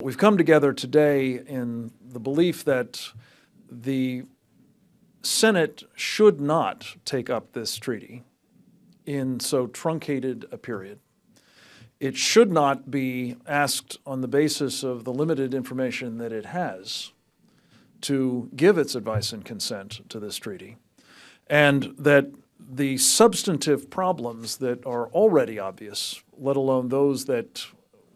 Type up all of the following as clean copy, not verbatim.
We've come together today in the belief that the Senate should not take up this treaty in so truncated a period. It should not be asked on the basis of the limited information that it has to give its advice and consent to this treaty, and that the substantive problems that are already obvious, let alone those that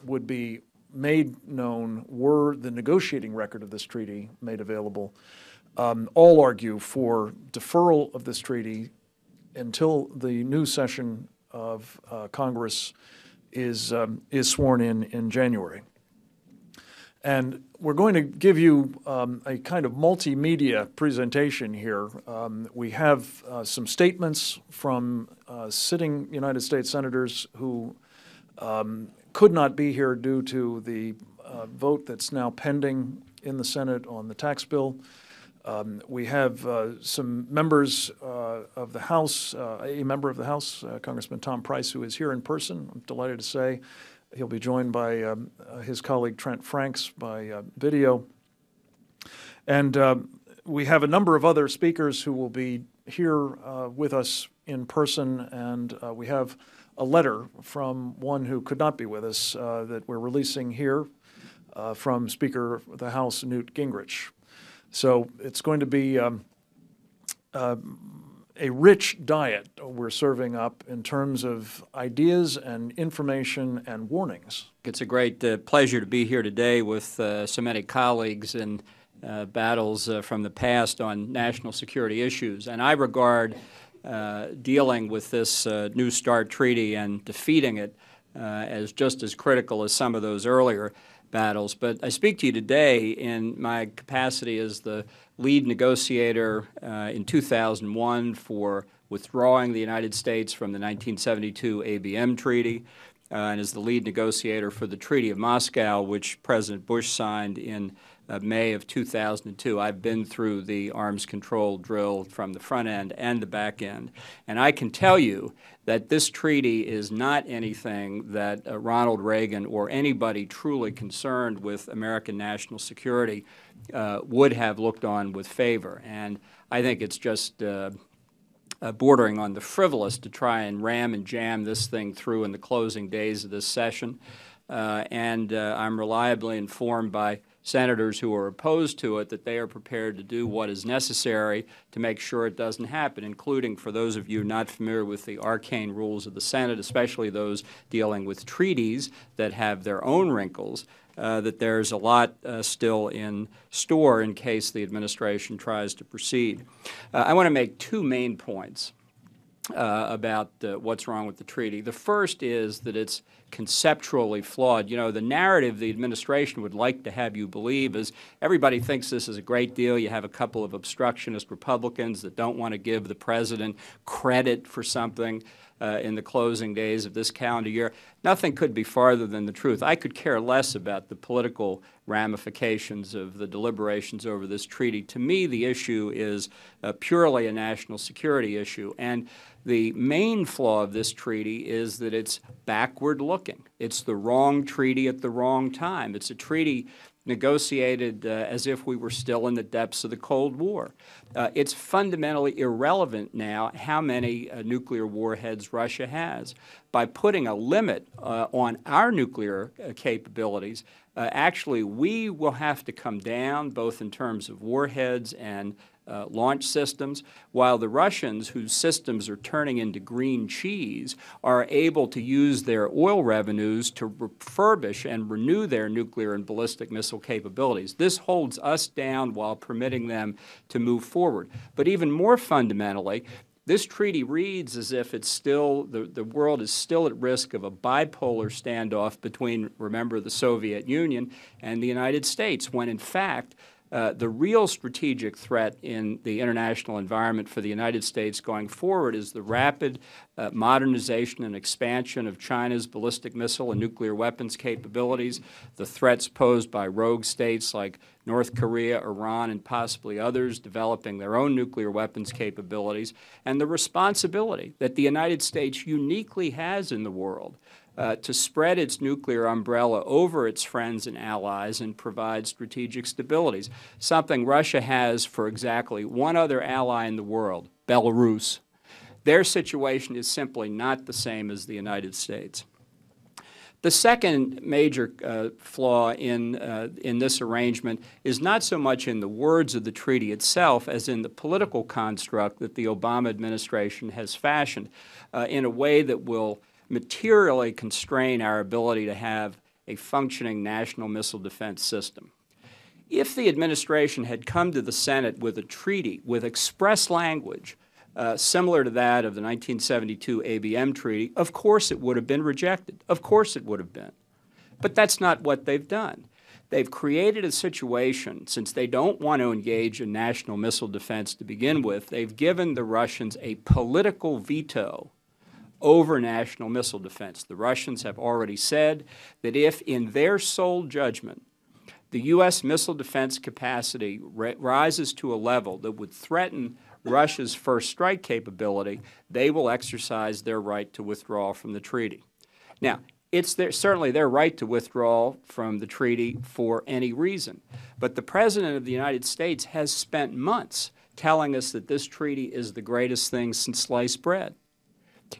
would be made known were the negotiating record of this treaty made available, all argue for deferral of this treaty until the new session of Congress is sworn in January. And we're going to give you a kind of multimedia presentation here. We have some statements from sitting United States senators who could not be here due to the vote that's now pending in the Senate on the tax bill. We have some members of the House, a member of the House, Congressman Tom Price, who is here in person, I'm delighted to say. He'll be joined by his colleague Trent Franks by video. And we have a number of other speakers who will be here with us in person, and we have a letter from one who could not be with us that we're releasing here from Speaker of the House Newt Gingrich. So it's going to be a rich diet we're serving up in terms of ideas and information and warnings. It's a great pleasure to be here today with so many colleagues in battles from the past on national security issues. And I regard dealing with this New START treaty and defeating it as just as critical as some of those earlier battles. But I speak to you today in my capacity as the lead negotiator in 2001 for withdrawing the United States from the 1972 ABM Treaty, and as the lead negotiator for the Treaty of Moscow, which President Bush signed in May of 2002. I've been through the arms control drill from the front end and the back end, and I can tell you that this treaty is not anything that Ronald Reagan or anybody truly concerned with American national security would have looked on with favor. And I think it's just bordering on the frivolous to try and ram and jam this thing through in the closing days of this session. I'm reliably informed by senators who are opposed to it that they are prepared to do what is necessary to make sure it doesn't happen, including, for those of you not familiar with the arcane rules of the Senate, especially those dealing with treaties that have their own wrinkles, that there's a lot still in store in case the administration tries to proceed. I want to make two main points about what's wrong with the treaty. The first is that it's conceptually flawed. You know, the narrative the administration would like to have you believe is everybody thinks this is a great deal. You have a couple of obstructionist Republicans that don't want to give the president credit for something in the closing days of this calendar year. Nothing could be farther than the truth. I could care less about the political ramifications of the deliberations over this treaty. To me, the issue is purely a national security issue. And the main flaw of this treaty is that it's backward-looking. It's the wrong treaty at the wrong time. It's a treaty negotiated as if we were still in the depths of the Cold War. It's fundamentally irrelevant now how many nuclear warheads Russia has. By putting a limit on our nuclear capabilities, actually we will have to come down both in terms of warheads and launch systems, while the Russians, whose systems are turning into green cheese, are able to use their oil revenues to refurbish and renew their nuclear and ballistic missile capabilities. This holds us down while permitting them to move forward. But even more fundamentally, this treaty reads as if it's still, the world is still at risk of a bipolar standoff between, remember, the Soviet Union and the United States, when in fact the real strategic threat in the international environment for the United States going forward is the rapid modernization and expansion of China's ballistic missile and nuclear weapons capabilities, the threats posed by rogue states like North Korea, Iran, and possibly others developing their own nuclear weapons capabilities, and the responsibility that the United States uniquely has in the world to spread its nuclear umbrella over its friends and allies and provide strategic stabilities, something Russia has for exactly one other ally in the world, Belarus. Their situation is simply not the same as the United States. The second major flaw in this arrangement is not so much in the words of the treaty itself as in the political construct that the Obama administration has fashioned in a way that will materially constrain our ability to have a functioning national missile defense system. If the administration had come to the Senate with a treaty with express language similar to that of the 1972 ABM treaty, of course it would have been rejected. Of course it would have been. But that's not what they've done. They've created a situation, since they don't want to engage in national missile defense to begin with, they've given the Russians a political veto over national missile defense. The Russians have already said that if, in their sole judgment, the U.S. missile defense capacity rises to a level that would threaten Russia's first strike capability, they will exercise their right to withdraw from the treaty. Now, it's certainly their right to withdraw from the treaty for any reason, but the President of the United States has spent months telling us that this treaty is the greatest thing since sliced bread.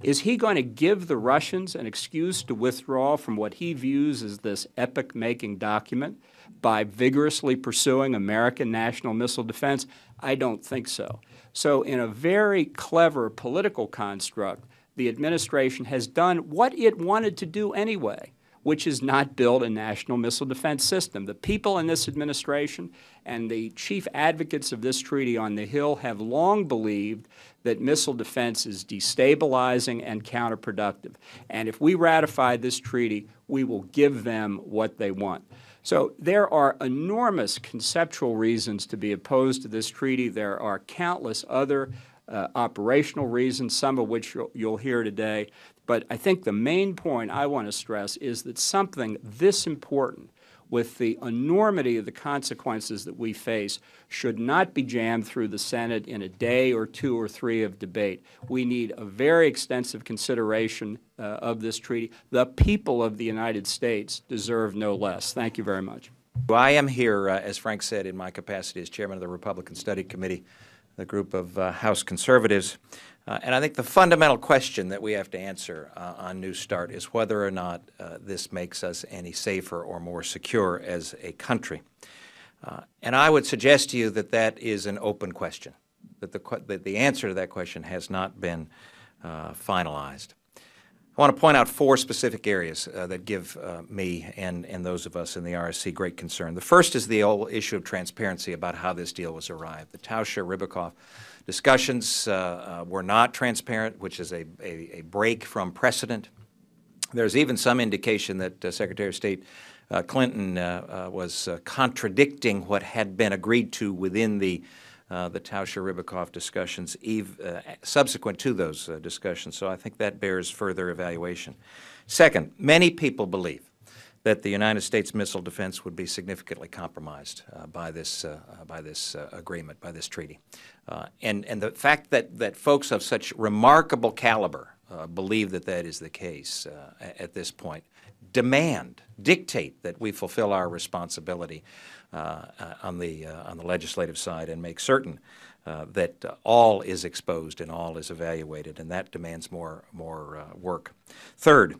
Is he going to give the Russians an excuse to withdraw from what he views as this epoch-making document by vigorously pursuing American national missile defense? I don't think so. So in a very clever political construct, the administration has done what it wanted to do anyway, which is not build a national missile defense system. The people in this administration and the chief advocates of this treaty on the Hill have long believed that missile defense is destabilizing and counterproductive. And if we ratify this treaty, we will give them what they want. So there are enormous conceptual reasons to be opposed to this treaty. There are countless other operational reasons, some of which you'll hear today. But I think the main point I want to stress is that something this important, with the enormity of the consequences that we face, should not be jammed through the Senate in a day or two or three of debate. We need a very extensive consideration of this treaty. The people of the United States deserve no less. Thank you very much. I am here, as Frank said, in my capacity as chairman of the Republican Study Committee, the group of House conservatives. And I think the fundamental question that we have to answer on New START is whether or not this makes us any safer or more secure as a country. And I would suggest to you that that is an open question, that the answer to that question has not been finalized. I want to point out four specific areas that give me and those of us in the RSC great concern. The first is the whole issue of transparency about how this deal was arrived. The Tauscher-Ribbentrop discussions were not transparent, which is a break from precedent. There's even some indication that Secretary of State Clinton was contradicting what had been agreed to within the Tauscher-Ribbentrop discussions subsequent to those discussions. So I think that bears further evaluation. Second, many people believe that the United States missile defense would be significantly compromised by this agreement, by this treaty. And the fact that folks of such remarkable caliber believe that that is the case at this point dictate that we fulfill our responsibility on the legislative side and make certain that all is exposed and all is evaluated, and that demands more work. Third,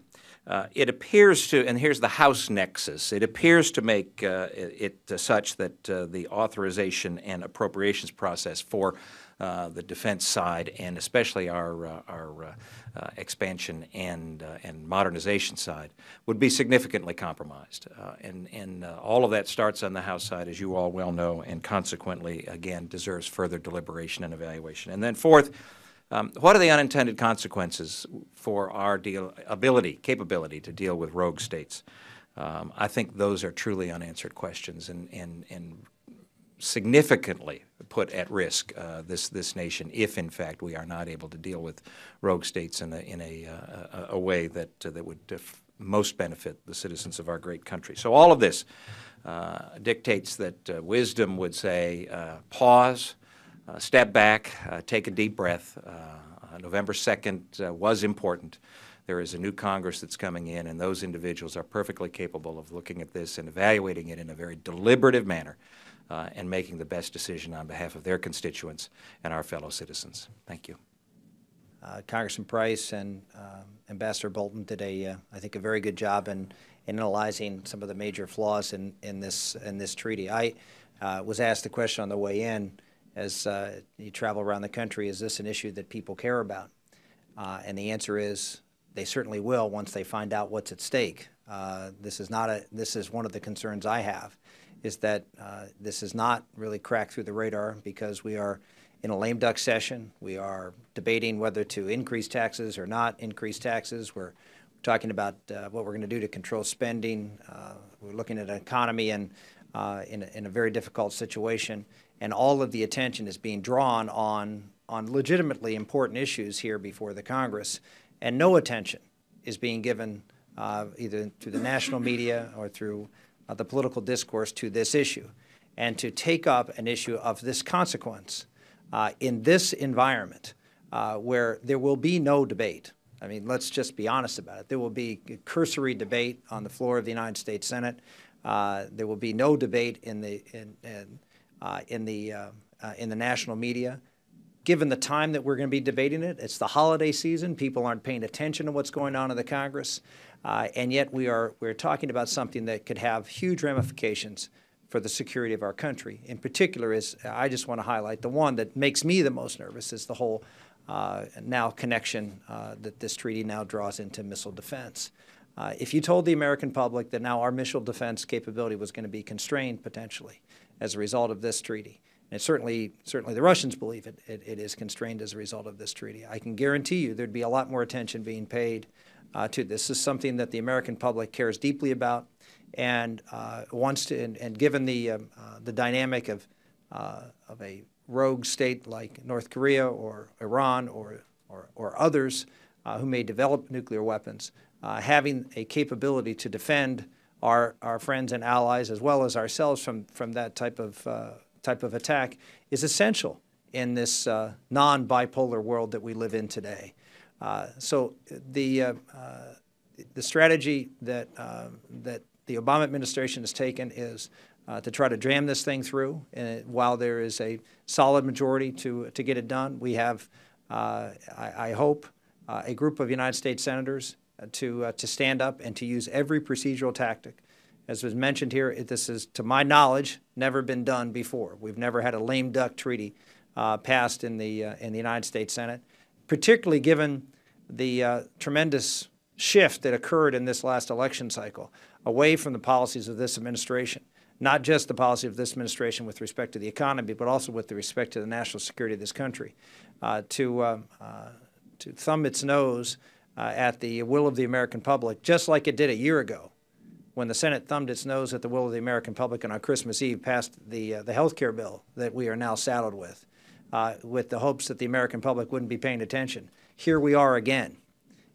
it appears to, and here's the House nexus, it appears to make it such that the authorization and appropriations process for the defense side, and especially our expansion and modernization side, would be significantly compromised. And all of that starts on the House side, as you all well know, and consequently, again, deserves further deliberation and evaluation. And then fourth, what are the unintended consequences for our capability to deal with rogue states? I think those are truly unanswered questions and significantly put at risk this nation if, in fact, we are not able to deal with rogue states in a way that would most benefit the citizens of our great country. So all of this dictates that wisdom would say pause, step back, take a deep breath. November 2nd was important. There is a new Congress that's coming in, and those individuals are perfectly capable of looking at this and evaluating it in a very deliberative manner and making the best decision on behalf of their constituents and our fellow citizens. Thank you. Congressman Price and Ambassador Bolton did I think, a very good job in analyzing some of the major flaws in this treaty. I was asked the question on the way in, as you travel around the country, is this an issue that people care about? And the answer is they certainly will once they find out what's at stake. This is one of the concerns I have, is that this is not really cracked through the radar because we are in a lame duck session. We are debating whether to increase taxes or not increase taxes. We're talking about what we're going to do to control spending. We're looking at an economy in a very difficult situation, and all of the attention is being drawn on legitimately important issues here before the Congress, and no attention is being given either through the national media or through the political discourse to this issue. And to take up an issue of this consequence in this environment where there will be no debate. I mean, let's just be honest about it. There will be cursory debate on the floor of the United States Senate. There will be no debate in the national media. Given the time that we're going to be debating it, it's the holiday season. People aren't paying attention to what's going on in the Congress, and yet we're talking about something that could have huge ramifications for the security of our country. In particular, I just want to highlight the one that makes me the most nervous is the whole now connection that this treaty now draws into missile defense. If you told the American public that now our missile defense capability was going to be constrained potentially as a result of this treaty, and certainly the Russians believe it is constrained as a result of this treaty, I can guarantee you there'd be a lot more attention being paid to this. This is something that the American public cares deeply about and wants to, and given the dynamic of a rogue state like North Korea or Iran or others who may develop nuclear weapons, having a capability to defend our friends and allies as well as ourselves from that type of attack is essential in this non-bipolar world that we live in today. So the strategy that the Obama administration has taken is to try to jam this thing through. And while there is a solid majority to get it done, we have, I hope, a group of United States senators to stand up and to use every procedural tactic. As was mentioned here, this is, to my knowledge, never been done before. We've never had a lame duck treaty passed in the United States Senate, particularly given the tremendous shift that occurred in this last election cycle away from the policies of this administration. Not just the policy of this administration with respect to the economy, but also with respect to the national security of this country, to thumb its nose at the will of the American public, just like it did a year ago when the Senate thumbed its nose at the will of the American public and on Christmas Eve passed the health care bill that we are now saddled with the hopes that the American public wouldn't be paying attention. Here we are again.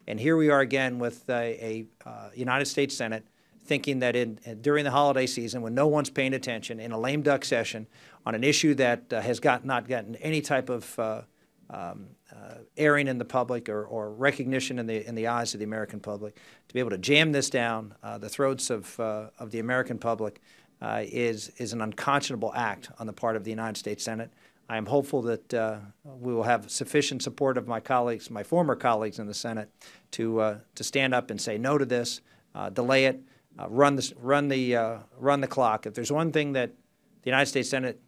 And here we are again with a United States Senate thinking that during the holiday season, when no one's paying attention, in a lame duck session on an issue that has not gotten any type of airing in the public or recognition in the eyes of the American public, to be able to jam this down the throats of the American public is an unconscionable act on the part of the United States Senate. I am hopeful that we will have sufficient support of my colleagues, my former colleagues in the Senate, to stand up and say no to this, delay it, run the clock. If there's one thing that the United States Senate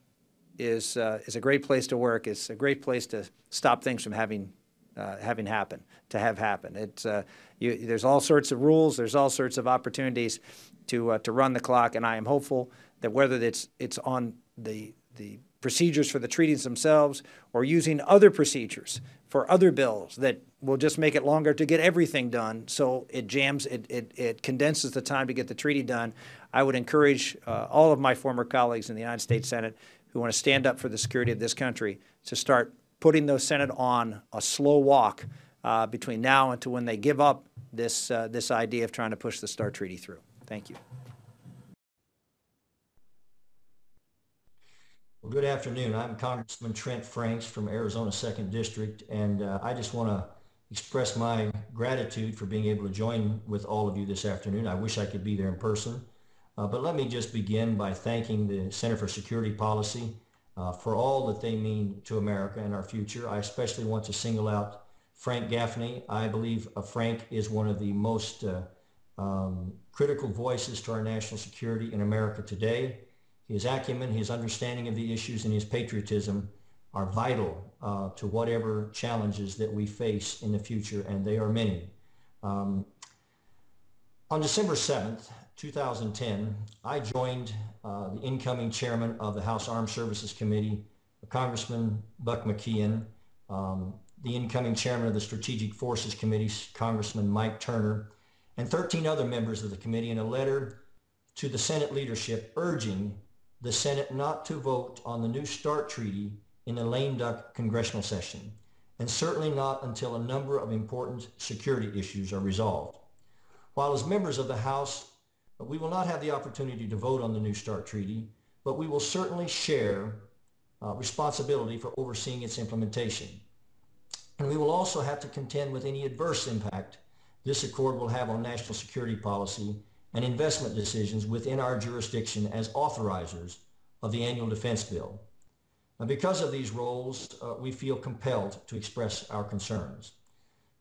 is a great place to work, it's a great place to stop things from having happen. There's all sorts of rules, there's all sorts of opportunities to run the clock, and I am hopeful that whether it's on the procedures for the treaties themselves or using other procedures for other bills that will just make it longer to get everything done so it condenses the time to get the treaty done. I would encourage all of my former colleagues in the United States Senate who want to stand up for the security of this country to start putting the Senate on a slow walk between now and to when they give up this idea of trying to push the START treaty through. Thank you. Well, good afternoon. I'm Congressman Trent Franks from Arizona 2nd District, and I just want to express my gratitude for being able to join with all of you this afternoon. I wish I could be there in person. But let me just begin by thanking the Center for Security Policy for all that they mean to America and our future. I especially want to single out Frank Gaffney. I believe Frank is one of the most critical voices to our national security in America today. His acumen, his understanding of the issues, and his patriotism are vital to whatever challenges that we face in the future, and they are many. On December 7th, 2010, I joined the incoming chairman of the House Armed Services Committee, Congressman Buck McKeon, the incoming chairman of the Strategic Forces Committee, Congressman Mike Turner, and 13 other members of the committee in a letter to the Senate leadership urging the Senate not to vote on the New START treaty in the lame duck congressional session, and certainly not until a number of important security issues are resolved. While as members of the House, we will not have the opportunity to vote on the New START treaty, but we will certainly share responsibility for overseeing its implementation. And we will also have to contend with any adverse impact this accord will have on national security policy and investment decisions within our jurisdiction as authorizers of the annual defense bill. Now, because of these roles, we feel compelled to express our concerns.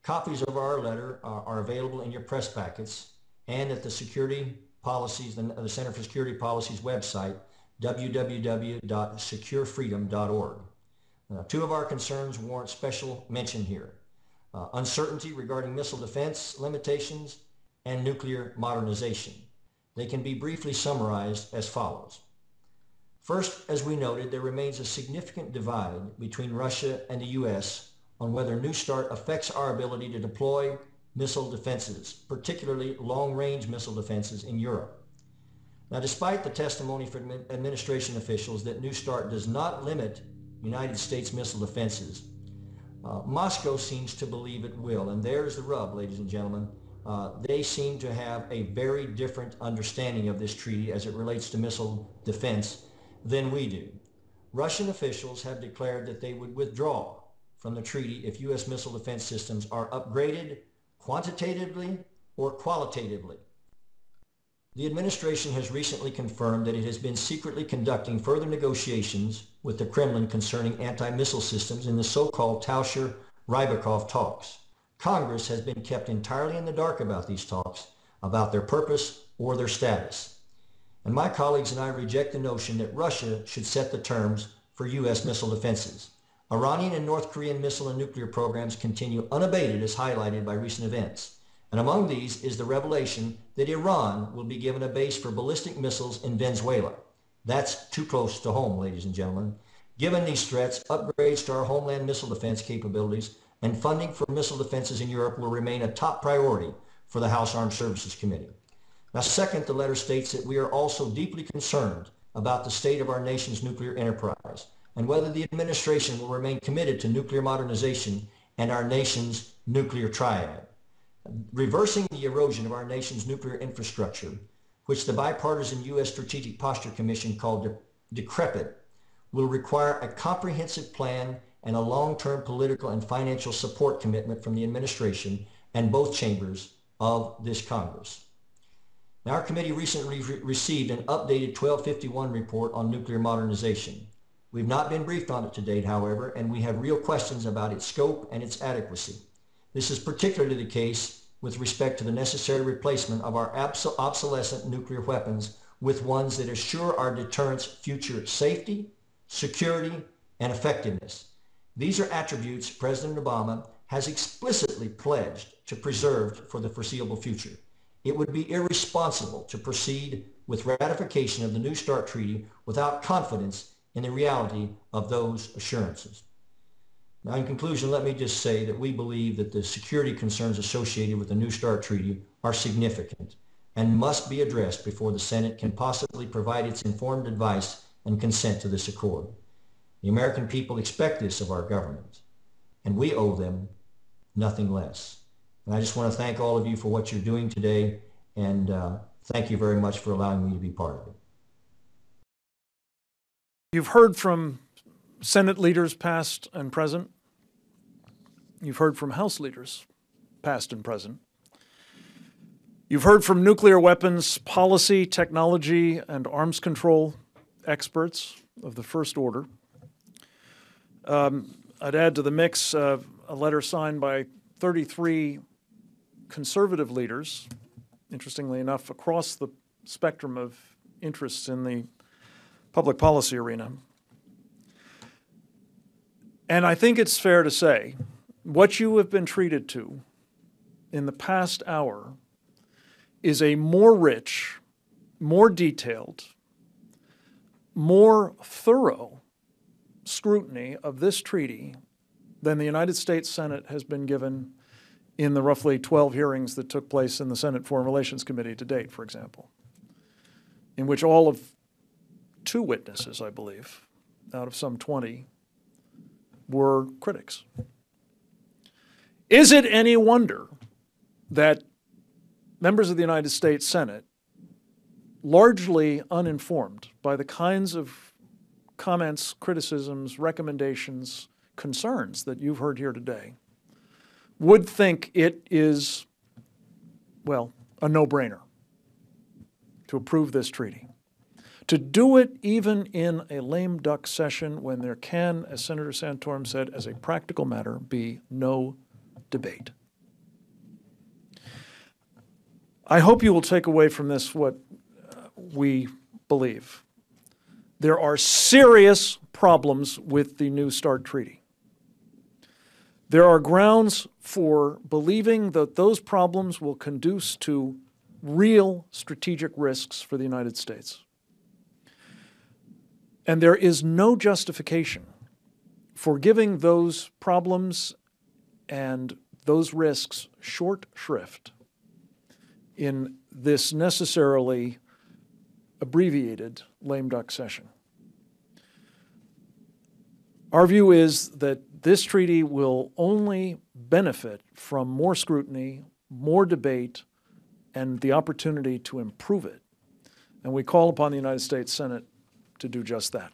Copies of our letter are available in your press packets and at the Security Policies, the Center for Security Policy's website, www.securefreedom.org. Two of our concerns warrant special mention here. Uncertainty regarding missile defense limitations and nuclear modernization. They can be briefly summarized as follows. First, as we noted, there remains a significant divide between Russia and the U.S. on whether New START affects our ability to deploy missile defenses, particularly long-range missile defenses in Europe. Now, despite the testimony from administration officials that New START does not limit United States missile defenses, Moscow seems to believe it will, and there's the rub, ladies and gentlemen. They seem to have a very different understanding of this treaty as it relates to missile defense than we do. Russian officials have declared that they would withdraw from the treaty if U.S. missile defense systems are upgraded quantitatively or qualitatively. The administration has recently confirmed that it has been secretly conducting further negotiations with the Kremlin concerning anti-missile systems in the so-called Tauscher-Rybakov talks. Congress has been kept entirely in the dark about these talks, about their purpose or their status. And my colleagues and I reject the notion that Russia should set the terms for U.S. missile defenses. Iranian and North Korean missile and nuclear programs continue unabated as highlighted by recent events. And among these is the revelation that Iran will be given a base for ballistic missiles in Venezuela. That's too close to home, ladies and gentlemen. Given these threats, upgrades to our homeland missile defense capabilities and funding for missile defenses in Europe will remain a top priority for the House Armed Services Committee. Now, second, the letter states that we are also deeply concerned about the state of our nation's nuclear enterprise and whether the administration will remain committed to nuclear modernization and our nation's nuclear triad. Reversing the erosion of our nation's nuclear infrastructure, which the bipartisan U.S. Strategic Posture Commission called decrepit, will require a comprehensive plan and a long-term political and financial support commitment from the administration and both chambers of this Congress. Now, our committee recently received an updated 1251 report on nuclear modernization. We've not been briefed on it to date, however, and we have real questions about its scope and its adequacy. This is particularly the case with respect to the necessary replacement of our obsolescent nuclear weapons with ones that assure our deterrence future safety, security, and effectiveness. These are attributes President Obama has explicitly pledged to preserve for the foreseeable future. It would be irresponsible to proceed with ratification of the New START treaty without confidence in the reality of those assurances. Now, in conclusion, let me just say that we believe that the security concerns associated with the New START treaty are significant and must be addressed before the Senate can possibly provide its informed advice and consent to this accord. The American people expect this of our government, and we owe them nothing less. And I just want to thank all of you for what you're doing today, and thank you very much for allowing me to be part of it. You've heard from Senate leaders past and present. You've heard from House leaders, past and present. You've heard from nuclear weapons policy, technology, and arms control experts of the first order. I'd add to the mix a letter signed by 33 conservative leaders, interestingly enough, across the spectrum of interests in the public policy arena. And I think it's fair to say what you have been treated to in the past hour is a more rich, more detailed, more thorough scrutiny of this treaty than the United States Senate has been given in the roughly 12 hearings that took place in the Senate Foreign Relations Committee to date, for example, in which all of 2 witnesses, I believe, out of some 20, were critics. Is it any wonder that members of the United States Senate, largely uninformed by the kinds of comments, criticisms, recommendations, concerns that you've heard here today, would think it is, well, a no-brainer to approve this treaty? To do it even in a lame duck session when there can, as Senator Santorum said, as a practical matter, be no debate. I hope you will take away from this what we believe. There are serious problems with the New START treaty. There are grounds for believing that those problems will conduce to real strategic risks for the United States. And there is no justification for giving those problems and those risks short shrift in this necessarily abbreviated lame duck session. Our view is that this treaty will only benefit from more scrutiny, more debate, and the opportunity to improve it. And we call upon the United States Senate to do just that.